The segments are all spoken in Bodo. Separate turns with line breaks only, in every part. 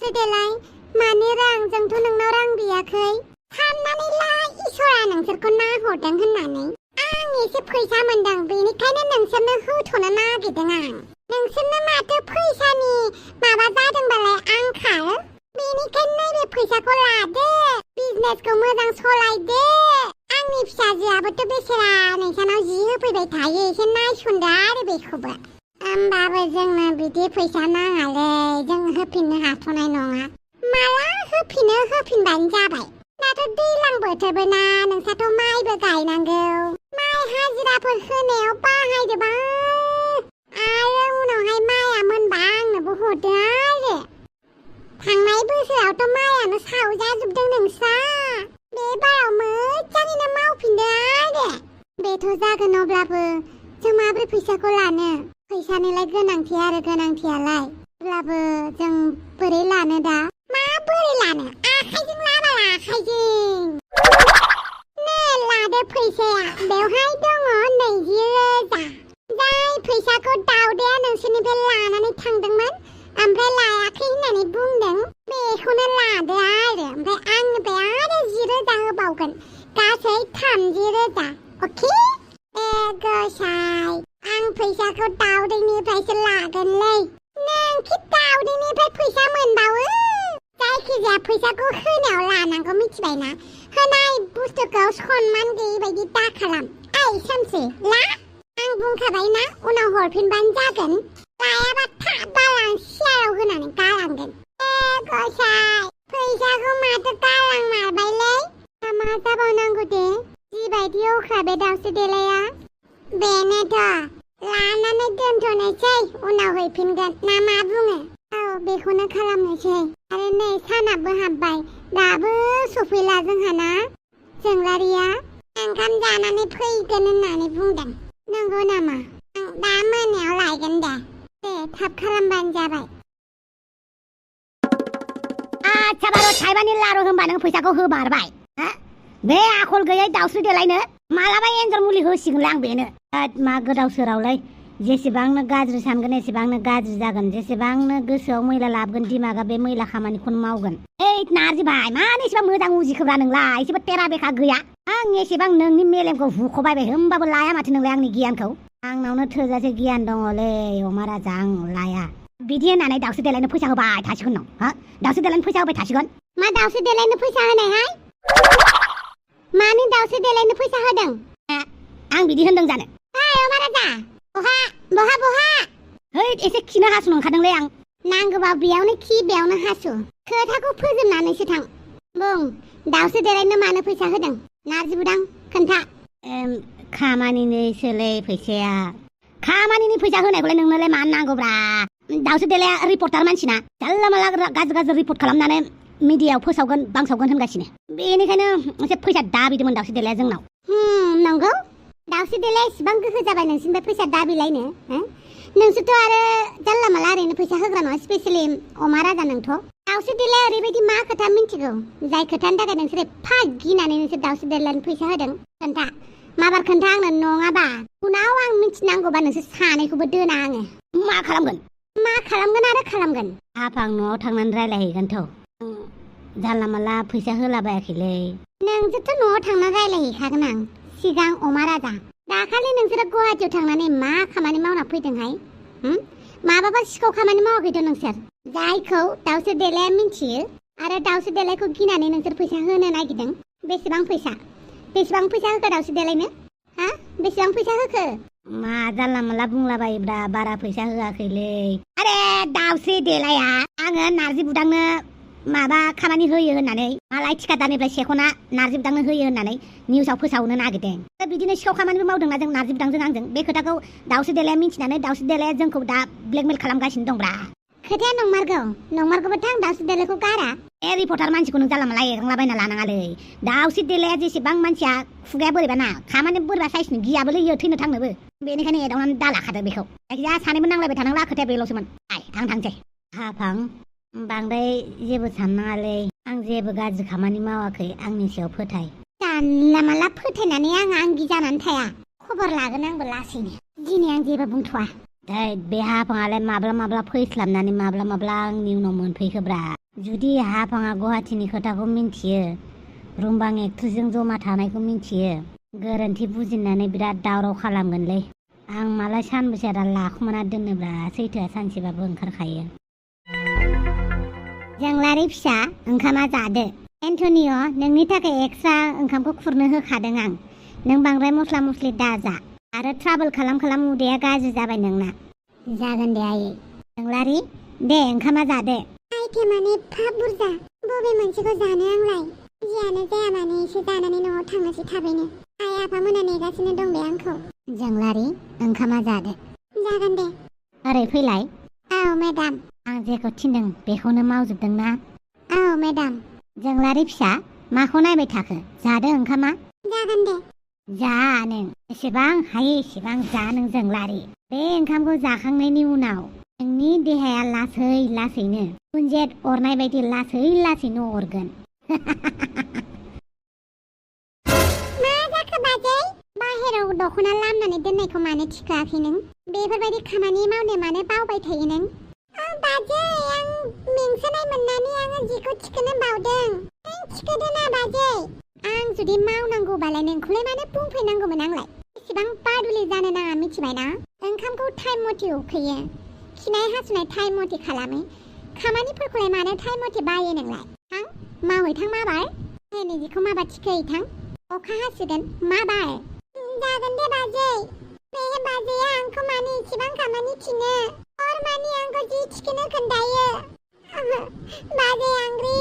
दाउसो देलाय माने रांजोंथ' नोंनाव रां गैयाखै साननानै ला इसोरा नोंसोरखौ नाहरदों होननानै आं एसे फैसा मोनदों बेनिखायनो नोंसोरनो होथ'नो नागिरदों आं नोंसोरनो माथो फैसानि माबा जादोंबालाय आंखाल बेनिखायनो नैबे फैसाखौ लादो बिजनेसखौ मोजां सलायदो आंनि फिसाजोआबोथ' बेसेरा नोंसानाव जि होफैबाय थायो एसे नायसनदो आरो बेखौबो होमबाबो जोंनो बिदि फैसा नाङालै जों होफिननो हाथ'नाय नङा माला होफिनबानो जाबाय दाथ' दैज्लां बोथोरबो ना नोंसाथ' माइबो गायनांगौ माइ हाजिराफोर होनायाव बाहायदोबा आरो उनावहाय माइआ मोनबा आंनोबो हरदो आरो थांनाय बोसोरावथ' माइआनो सावजाजोबदों नोंस्रा बे बाराव मोजाङैनो मावफिनदो आरो बेथ' जागोन अब्लाबो जों माब्रै फैसाखौ लानो फैसानिलाय गोनांथियालाय अब्लाबो जों बोरै लानो दा माबोरै लानो आखाइजों लाबाल आखाइजों नै लादो फैसाया बेवहाय दङ 20,000 जाय फैसाखौ दाउदैया नोंसोरनिफ्राय लानानै थांदोंमोन ओमफ्राय लायाखै होननानै बुंदों बेखौनो लादो आरो ओमफ्राय आंनिफ्राय आरो 10,000 होबावगोन गासै 30,000 अके गसाय आं फैसाखौ दाउदैनिफ्रायसो लागोनलै नोंखि दाउदैनिफ्राय फैसा मोनबावो जायखिजाया फैसाखौ होनायाव लानांगौ मिथिबायना होनाय बुस्थुखौ सनमान गैयै बायदि दाखालाम ओइ सोमसि ला आं बुंखाबायना उनाव हरफिनबानो जागोन लायाबा थाब बालां सियाराव होनानै गालांगोन गसाय फैसाखौ माथो गालांमारबायलै मा जाबावनांगौ दे जिबायदि अख्रा बे दाउसो देलाया बेनोथ' लानानै दोनथ'नोसै उनाव हैफिनगोन ना मा बुङो औ बेखौनो खालामनोसै आरो नै सानाबो हाबबाय दाबो सफैला जोंहाना जोंलारिया ओंखाम जानानै फैगोन होननानै बुंदों नंगौ नामा आं दा मोनायाव लायगोन दे थाब खालामबानो जाबाय
आच्छा बार' थाइबानि लारु होनबा नों फैसाखौ होमारबाय बे आखल गैयै दाउस्रि देलायनो मालाबा एन्जर मुलि होसिगोनलै आं बेनो मा गोदाव सोरावलै जेसेबांनो गाज्रि सानगोन एसेबांनो गाज्रि जागोन जेसेबांनो गोसोआव मैला लाबोगोन दिमागा बे मैला खामानिखौनो मावगोन ओइ नारजि भाइ मानो एसेबां मोजां उजिखोब्रा नोंलाय एसेबो तेरा बेखा गैया आं एसेबां नोंनि मेलेमखौ हुख'बायबाय होमबाबो लाया माथो नोंलाय आंनि गियानखौ आंनावनो थोजासे गियान दङलै अमा राजा आं लाया बिदि होननानै दाउस्रि देलायनो फैसा होबाय थासिगोन नों दाउस्रि देलायनो फैसा होबाय थासिगोन
मा दाउस्रि देलायनो फैसा होनायहाय मानो दाउस्रि देलायनो फैसा होदों
आं बिदि होनदों जानो
अमा राजा बहा
है एसे खिनो हासुनो ओंखारदोंलै आं
नांगौबा बेयावनो खि बेयावनो हासु खोथाखौ फोजोबनानैसो थां बुं दाउस्रि देलायनो मानो फैसा होदों नारजि बुदां खोन्था
खामानिनिसोलै फैसाया खामानिनि फैसा होनायखौलाय नोंनोलाय मानो नांगौब्रा दाउस्रि देलाया रिपर्टार मानसिना जानला मानला गाज्रि रिपर्ट खालामनानै मिडियायाव फोसावगोन बांसावगोन होनगासिनो बेनिखायनो एसे फैसा दाबिदोंमोन दाउस्रि देलाया जोंनाव
नंगौ दाउस्रि देलाया इसिबां गोहो जाबाय नोंसिनिफ्राय फैसा दाबिलायनो नोंसोरथ' आरो जानला मानला ओरैनो फैसा होग्रा नङा स्पेसियेलि अमा राजा नोंथ' दाउस्रि देलाया ओरैबायदि मा खोथा मिन्थिगौ जाय खोथानि थाखाय नोंसोर एफा गिनानै नोंसोर दाउस्रि देलायनो फैसा होदों खोन्था माबार खोन्था आंनो नङाबा उनाव आं मिथिनांगौबा नोंसोर सानैखौबो दोना आङो
मा खालामगोन
आरो खालामगोन
आफां न'आव थांनानै रायलायहैगोनथ' जानला मानला फैसा होलाबायाखैलै
नोंसोरथ' न'आव थांनानै रायलायहैखागोन आं सिगां अमा राजा दाखालि नोंसोरो गुवाहाटियाव थांनानै मा खामानि मावना फैदोंहाय माबाबा सिखाव खामानि मावाखैथ' नोंसोर जायखौ दाउस्रि देलाया मिन्थियो आरो दाउस्रि देलायखौ गिनानै नोंसोर फैसा होनो नागिरदों बेसेबां फैसा होखो दाउस्रि देलायनो बेसेबां फैसा होखो
मा जानला मानला बुंलाबायोब्रा बारा फैसा होआखैलै आरे दाउस्रि देलाया आङो नारजि बुदांनो माबा खामानि होयो होननानै मालाय थिकादारनिफ्राय सेख'ना नारजि बुदांनो होयो होननानै निउसाव फोसावनो नागिरदों बिदिनो सिखाव खामानिबो मावदोंना जों नारजि बुदांजों आंजों बे खोथाखौ दाउस्रि देलाया मिन्थिनानै दाउस्रि देलाया जोंखौ दा ब्लेकमेल खालामगासिनो दंब्रा
खोथाया नंमारगौबाथ' आं दाउस्रि देलायखौ गारा
रिपर्टार मानसिखौ नों जानला मानला एरलाबायना लानाङालै दाउस्रि देलाया जेसेबां मानसिया खुगाया बोरैबा ना खामानि बोरैबा साइसनो गियाबोलै इयो थैनो थांनोबो बेनिखायनो एदावनानै दालाखादो बेखौ जायखिजाया सानैबो नांलायबाय थानांला खोथाया बेल'सोमोन आं थांसै हाफां बांद्राय जेबो साननाङालै आं जेबो गाज्रि खामानि मावाखै आंनि सायाव फोथाय
जानला मानला फोथायनानै आं आंगि जानानै थाया खबर लागोन आंबो लासैनो दिनै आं जेबो बुंथ'वा
बे हाफाङालाय माब्ला फैस्लाबनानै माब्ला आंनि उनाव मोनफैखोब्रा जुदि हाफाङा गुवाहाटीनि खोथाखौ मिन्थियो, रुमबां एक्ट्रेसजों जमा थानायखौ मिन्थियो, गोरोन्थि बुजिनानै बिराद दावराव खालामगोनलै। आं मालाय सानबेसे लाखुमाना दोनोब्रा, सैथोआ सानसेबाबो ओंखारखायो। जोंलारि फिसा, ओंखामा जादो। एन्टनिय', नोंनि थाखाय एक्सट्रा ओंखामखौ खुरनो होखादों आं। नों बांद्राय मस्ला मस्लि दाजा आरो ट्राभेल खालाम उदैया गाज्रि जाबाय नोंना। जागोन दे आयै। जोंलारि, दे ओंखामा जादो।
आइटेमानो एफा बुरजा, बबे मोनसेखौ जानो आंलाय? जियानो जाया मानो एसे जानानै न'आव थांनोसै थाबैनो। आइ आफामोना नेगासिनो दं बे आंखौ।
जोंलारि, ओंखामा जादो।
जागोन दे।
ओरै फैलाय।
औ मेडाम।
आं जेखौ थिनदों बेखौनो मावजोबदोंना?
औ मेडाम।
जोंलारि फिसा, माखौ नायबाय थाखो? जादो ओंखामा।
जागोन दे।
जा नों, एसेबां हायो एसेबां जा नों जोंलारि। बे ओंखामखौ जाखांनायनि उनाव नोंनि देहाया लासै लासैनो गुनजेत अरनाय बायदि लासै लासैनो अरगोन।
मा जाखो बाजै? बाहेराव दख'ना लामनानै दोननायखौ मानो थिखोआखै नों? बेफोरबायदि खामानि मावनो मानो बावबाय थायो नों? बाजै, आं मेंसोनाय मोननानै आङो जिखौ थिखोनो बावदों। नों थिखोदो ना बाजै। आं जुदि मावनांगौबालाय नोंखौलाय मानो बुंफैनांगौमोन आंलाय? एसेबां बादुलि जानो नाङा मिथिबायना? ओंखामखौ टाइम मथे उखैयो, खिनाय हासुनाय टाइम मथे खालामो। खामानिफोरखौलाय मानो टाइम मथे बायो नोंलाय? थां, मावहैथां माबार। नै जिखौ माबा थिखोहैथां। अखा हासिगोन, माबार। जागोन दे बाजै। बे बाजैया आंखौ मानो इसेबां खामानि थिनो? मानि आंखौ जि थिखोनो खोन्थायो। बाजै आंग्रि,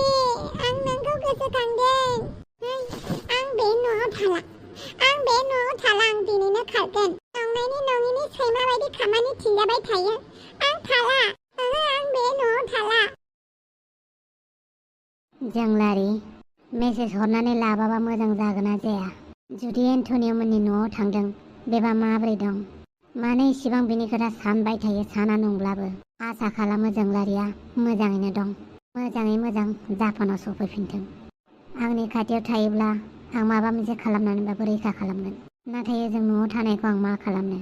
आं नोंखौ गोसोखांदों। आं बे न'आव थाला। आं दिनैनो खारगोन। नंनायनि नङिनि सैमा बायदि खामानि थिनजाबाय थायो। आं थाला। आं बे न'आव थाला।
जोंलारि, मेसेज हरनानै लाबाबा मोजां जागोना जाया? जुदि एन्टनिय' मोननि न'आव थांदों, बेबा माब्रै दं? मानो इसिबां बिनि खोथा सानबाय थायो? साना नंब्लाबो आसा खालामो जोंलारिया मोजाङैनो दं। मोजाङै मोजां जापानाव सफैफिनथों। आंनि खाथियाव थायोब्ला आं माबा मोनसे खालामनानैबाबो रैखा खालामगोन। नाथाय जों न'आव थानायखौ आं मा खालामनो?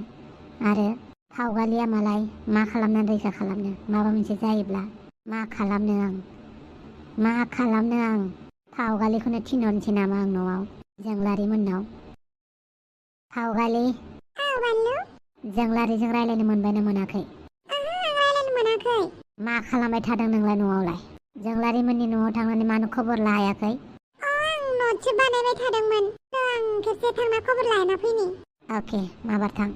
आरो फावगालिया मालाय मा खालामनानै रैखा खालामनो? माबा मोनसे जायोब्ला मा खालामनो आं? मा खालामनो आं? फावगालिखौनो थिनहरनोसै नामा आं न'आव, जोंलारि मोननाव? फावगालि।
औ बानलु।
जोंलारिजों रायलायनो मोनबायना मोनाखै?
रायलायनो मोनाखै।
मा खालामबाय थादों नोंलाय न'आवलाय? जोंलारि मोननि न'आव थांनानै मानो खबर लायाखै?
आं न'सो बानायबाय थादोंमोन। आं खेबसे थांना खबर लाना फैनि।
अके, माबार थां।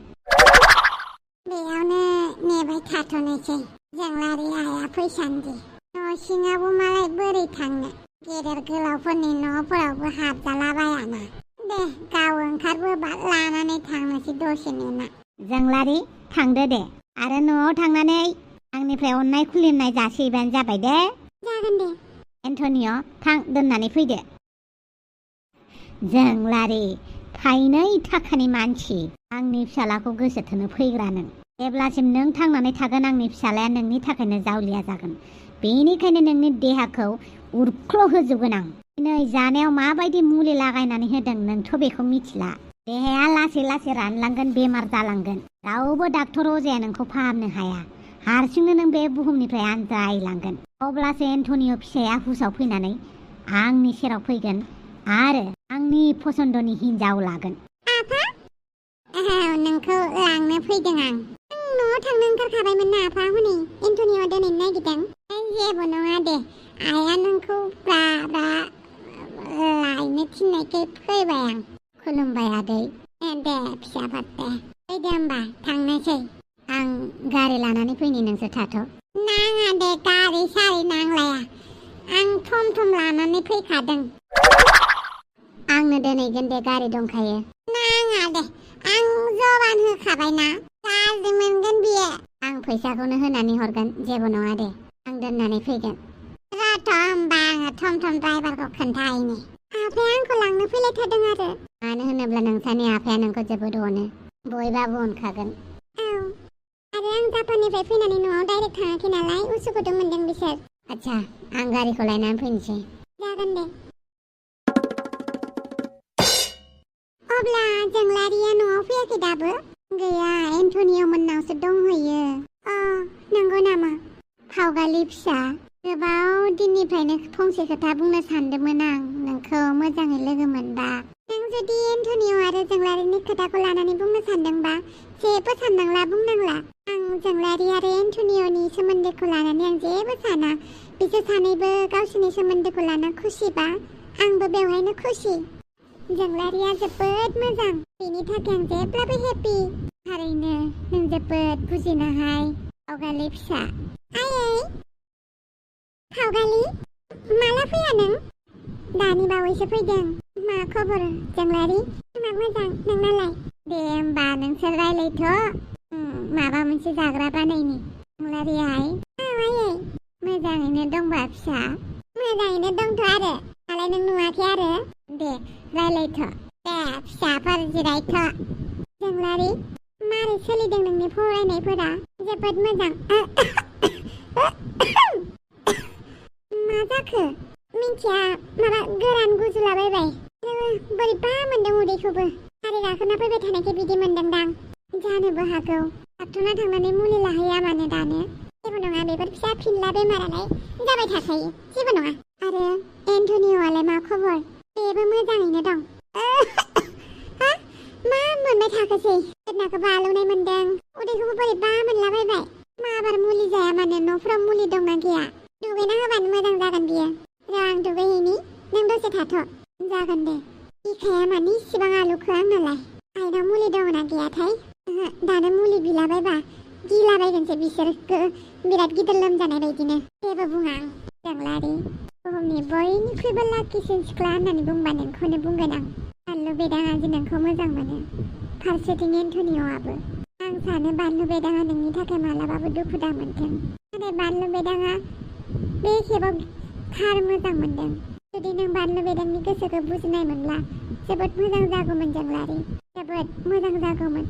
बेयावनो नेबाय थाथ'नोसै। जोंलारि आइया फैसान्दि। न' सिङावबो मालाय बोरै थांनो? गेदेर गोलावफोरनि न'फोरावबो हाबजालाबायाना। दे, गाव ओंखारबोबा लानानै थांनोसै दसे नेना।
जोंलारि, थांदो दे। आरो न'आव थांनानै आंनिफ्राय अननाय खुलिनाय जासिहैबानो जाबाय दे।
जागोन दे।
एन्टनिय', थां दोननानै फैदो। जोंलारि, थाइनै थाखानि मानसि, आंनि फिसालाखौ गोसो थोनो फैग्रा नों। जेब्लासिम नों थांनानै थागोन आंनि फिसालाया नोंनि थाखायनो जावलिया जागोन। बेनिखायनो नोंनि देहाखौ उरख्ल' होजोबगोन आं। नै जानायाव माबायदि मुलि लागायनानै होदों नोंथ' बेखौ मिथिला। देहाया लासै लासै रानलांगोन, बेमार जालांगोन। रावबो डाक्टर अजाया नोंखौ फाहामनो हाया। हारसिंनो नों बे बुहुमनिफ्राय आनज्रायलांगोन। अब्लासो एन्टनिय' फिसाया हुसाव फैनानै आंनि सेराव फैगोन आरो आंनि फसन्दनि हिनजाव लागोन।
आफा? नोंखौ लांनो फैदों आं। न'आव थांनो ओंखारखाबायमोन ना आफा, हनै एन्टनिय'आ दोनैनो नागिरदों। जेबो नङा दे, आइया नोंखौ लायनो थिननायखाय फैबाय आं। खुलुमबाय आदै। दे फिसाफोर दे। फैदो होमबा थांनोसै। आं गारि लानानै फैनि, नोंसोर थाथ'। नाङा दे, गारि सारि नांलाया। आं थम लानानै फैखादों। आंनो दोनहैगोन दे, गारि दंखायो। नाङा दे, आं जबान होखाबायना। गाज्रि मोनगोन बियो। आं फैसाखौनो होनानै हरगोन, जेबो नङा दे। आं दोननानै फैगोन। जाथ' होमबा आङो थम ड्राइभारखौ खोन्थाहैनि। आफाया आंखौ लांनो फैलायथारदों आरो। मानो होनोब्ला नोंसानि आफाया नोंखौ जोबोद अनो। बयबाबो अनखागोन। औ, आरो आं जापाननिफ्राय फैनानै न'आव डाइरेक्ट थाङाखै नालाय, उसुखुथु मोनदों बिसोर। आच्छा, आं गारिखौ लायनानै फैनोसै। जागोन दे। अब्ला जोंलारिया न'आव फैयाखै दाबो? गैया, एन्टनिय' मोननावसो दंहैयो। नंगौ नामा? फावगालि फिसा, गोबाव दिननिफ्रायनो फंसे खोथा बुंनो सानदोंमोन आं नोंखौ मोजाङै लोगो मोनबा। नों जुदि एन्टनिय' आरो जोंलारिनि खोथाखौ लानानै बुंनो सानदोंबा जेबो साननांला बुंनांला। आं जोंलारि आरो एन्टनिय'नि सोमोन्दोखौ लानानै आं जेबो साना। बिसोर सानैबो गावसोरनि सोमोन्दोखौ लाना खुसिबा आंबो बेवहायनो खुसि। जोंलारिया जोबोद मोजां, बेनि थाखाय आं जेब्लाबो हेपि। थारैनो नों जोबोद बुजिनोहाय फावगालि फिसा। आयै फावगालि, माला फैया नों? दानि बावैसो फैदों। मा खबर जोंलारि? आंना मोजां, नोंनालाय? दे होमबा नोंसोर रायलायथ'। माबा मोनसे जाग्रा बानायनि। जोंलारियाहाय औ आयै मोजाङैनो दंबा फिसा? मोजाङैनो दंथ' आरो। दालाय नों नुवाखै आरो? दे रायलायथ'। दे फिसाफोर जिरायथ'। जोंलारि मारै सोलिदों नोंनि फरायनायफोरा? जोबोद मोजां। मा जाखो? मिन्थिया, माबा गोरान गुजुलाबायबाय। बोरैबा मोनदों उदैखौबो। गारि गाखोना फैबाय थानायखाय बिदि मोनदोंदां। जानोबो हागौ। डाक्टरनाव थांनानै मुलि लाहैया मानो दानो? जेबो नङा, बेफोर फिसा फिनला बेमारालाय जाबाय थाखायो, जेबो नङा। आरो एन्टनिय'आलाय मा खबर? बेबो मोजाङैनो दं। हा? मा मोनबाय थाखोसै? गोदनाखौबो आलौनाय मोनदों, उदैखौबो बोरैबा मोनलाबायबाय। माबार मुलि जाया मानो? न'फोराव मुलि दंना गैया? दुगैना होबानो मोजां जागोन बियो। र' आं दुगैहैनि, नों दसे थाथ'। जागोन दे। बिखाया मानो इसिबां आलौखो आंनालाय? आइनाव मुलि दङना गैयाथाय? दानो मुलि बिलाबायबा गिलाबायगोनसो बिसोरखो बिराद गिदिर लोमजानाय बायदिनो। जेबो बुङा आं। जोंलारि बुहुमनि बयनिख्रुइबो लाकिसिन सिख्ला होननानै बुंबा नोंखौनो बुंगोन आं। बानलु बेदाङा जि नोंखौ मोजां मोनो, फारसेथिं एन्टनिय'आबो। आं सानो बानलु बेदाङा नोंनि थाखाय मालाबाबो दुखु दा मोनथों। नाथाय बानलु बेदाङा बे खेबाव थार मोजां मोनदों। जुदि नों बानलु बेदांनि गोसोखौ बुजिनाय मोनब्ला जोबोद मोजां जागौमोन जोंलारि, जोबोद मोजां जागौमोन।